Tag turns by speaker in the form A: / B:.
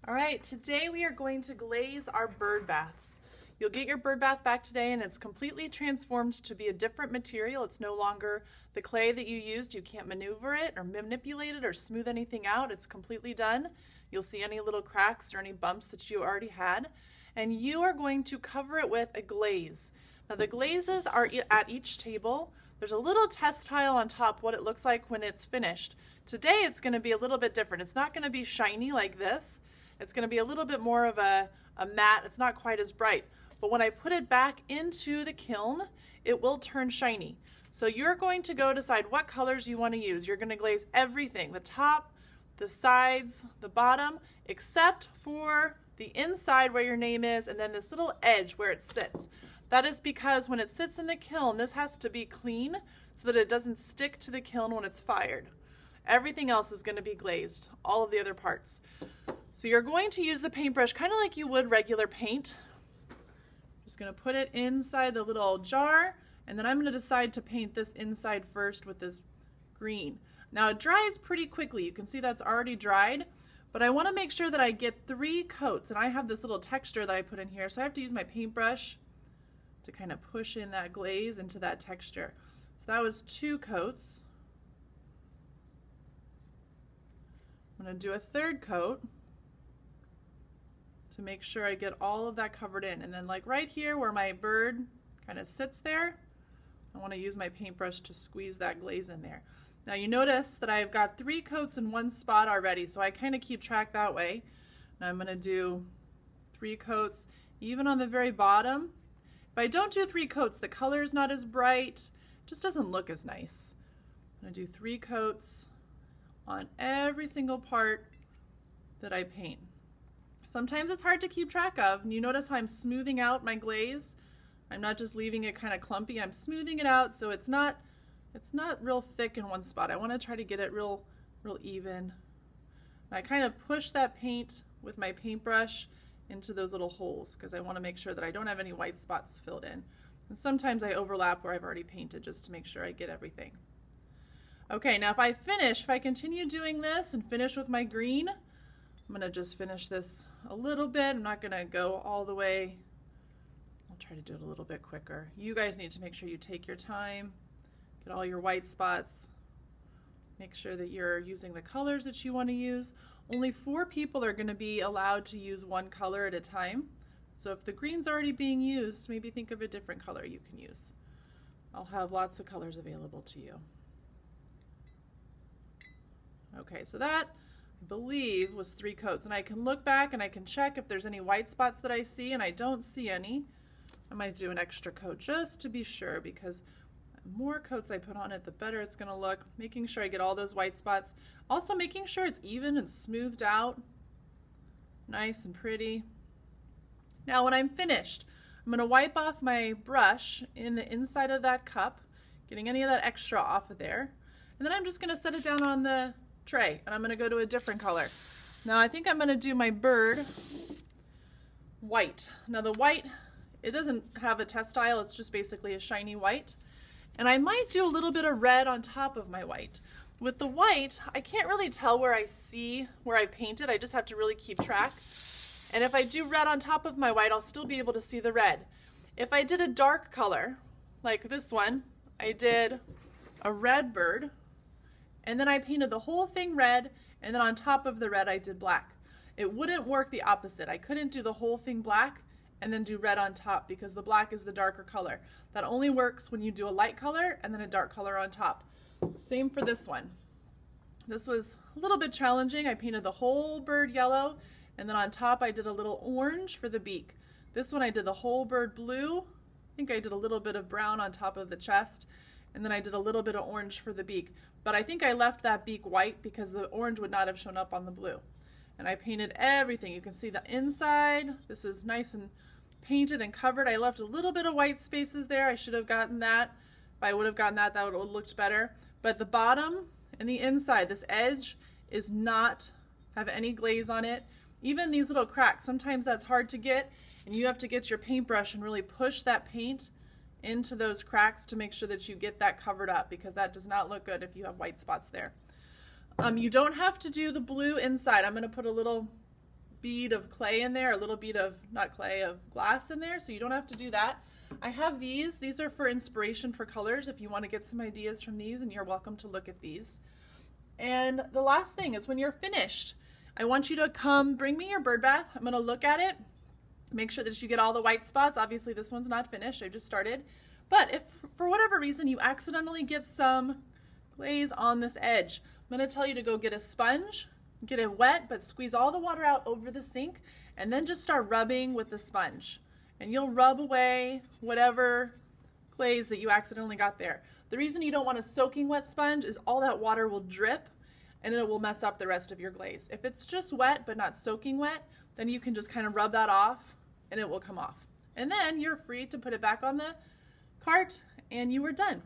A: All right, today we are going to glaze our bird baths. You'll get your bird bath back today and it's completely transformed to be a different material. It's no longer the clay that you used. You can't maneuver it or manipulate it or smooth anything out. It's completely done. You'll see any little cracks or any bumps that you already had. And you are going to cover it with a glaze. Now the glazes are at each table. There's a little test tile on top what it looks like when it's finished. Today it's going to be a little bit different. It's not going to be shiny like this. It's going to be a little bit more of a matte. It's not quite as bright. But when I put it back into the kiln, it will turn shiny. So you're going to go decide what colors you want to use. You're going to glaze everything, the top, the sides, the bottom, except for the inside where your name is and then this little edge where it sits. That is because when it sits in the kiln, this has to be clean so that it doesn't stick to the kiln when it's fired. Everything else is going to be glazed, all of the other parts. So you're going to use the paintbrush kind of like you would regular paint. Just going to put it inside the little jar, and then I'm going to decide to paint this inside first with this green. Now it dries pretty quickly. You can see that's already dried, but I want to make sure that I get 3 coats, and I have this little texture that I put in here, so I have to use my paintbrush to kind of push in that glaze into that texture. So that was 2 coats. I'm going to do a 3rd coat to make sure I get all of that covered in. And then like right here where my bird kind of sits there, I want to use my paintbrush to squeeze that glaze in there. Now you notice that I've got 3 coats in one spot already, so I kind of keep track that way. Now I'm going to do 3 coats even on the very bottom. If I don't do 3 coats, the color is not as bright, it just doesn't look as nice. I'm going to do 3 coats on every single part that I paint. Sometimes it's hard to keep track of, and you notice how I'm smoothing out my glaze. I'm not just leaving it kind of clumpy, I'm smoothing it out so it's not real thick in one spot. I want to try to get it real even. And I kind of push that paint with my paintbrush into those little holes because I want to make sure that I don't have any white spots filled in. And sometimes I overlap where I've already painted just to make sure I get everything. Okay, now if I continue doing this and finish with my green, I'm going to just finish this a little bit. I'm not going to go all the way. I'll try to do it a little bit quicker. You guys need to make sure you take your time, get all your white spots, make sure that you're using the colors that you want to use. Only 4 people are going to be allowed to use one color at a time. So if the green's already being used, maybe think of a different color you can use. I'll have lots of colors available to you. Okay, so that I believe was 3 coats, and I can look back and I can check if there's any white spots that I see, and I don't see any. I might do an extra coat just to be sure, because the more coats I put on it, the better it's going to look, making sure I get all those white spots. Also making sure it's even and smoothed out, nice and pretty. Now when I'm finished, I'm going to wipe off my brush in the inside of that cup, getting any of that extra off of there, and then I'm just going to set it down on the tray, and I'm going to go to a different color. Now I think I'm going to do my bird white. Now the white, it doesn't have a test tile, it's just basically a shiny white. And I might do a little bit of red on top of my white. With the white, I can't really tell where I see where I painted, I just have to really keep track. And if I do red on top of my white, I'll still be able to see the red. If I did a dark color, like this one, I did a red bird, and then I painted the whole thing red, and then on top of the red I did black. It wouldn't work the opposite. I couldn't do the whole thing black and then do red on top because the black is the darker color. That only works when you do a light color and then a dark color on top. Same for this one. This was a little bit challenging. I painted the whole bird yellow, and then on top I did a little orange for the beak. This one I did the whole bird blue. I think I did a little bit of brown on top of the chest, and then I did a little bit of orange for the beak. But I think I left that beak white because the orange would not have shown up on the blue. And I painted everything. You can see the inside. This is nice and painted and covered. I left a little bit of white spaces there. I should have gotten that. If I would have gotten that, that would have looked better. But the bottom and the inside, this edge is not have any glaze on it. Even these little cracks, sometimes that's hard to get, and you have to get your paintbrush and really push that paint into those cracks to make sure that you get that covered up, because that does not look good if you have white spots there. You don't have to do the blue inside. I'm going to put a little bead of clay in there, a little bead of, not clay, of glass in there, so you don't have to do that. I have these. These are for inspiration for colors if you want to get some ideas from these, and you're welcome to look at these. And the last thing is when you're finished, I want you to come bring me your bird bath. I'm going to look at it, make sure that you get all the white spots. Obviously this one's not finished, I just started. But if for whatever reason you accidentally get some glaze on this edge, I'm going to tell you to go get a sponge, get it wet, but squeeze all the water out over the sink, and then just start rubbing with the sponge. And you'll rub away whatever glaze that you accidentally got there. The reason you don't want a soaking wet sponge is all that water will drip and it will mess up the rest of your glaze. If it's just wet but not soaking wet, then you can just kind of rub that off and it will come off. And then you're free to put it back on the cart and you are done.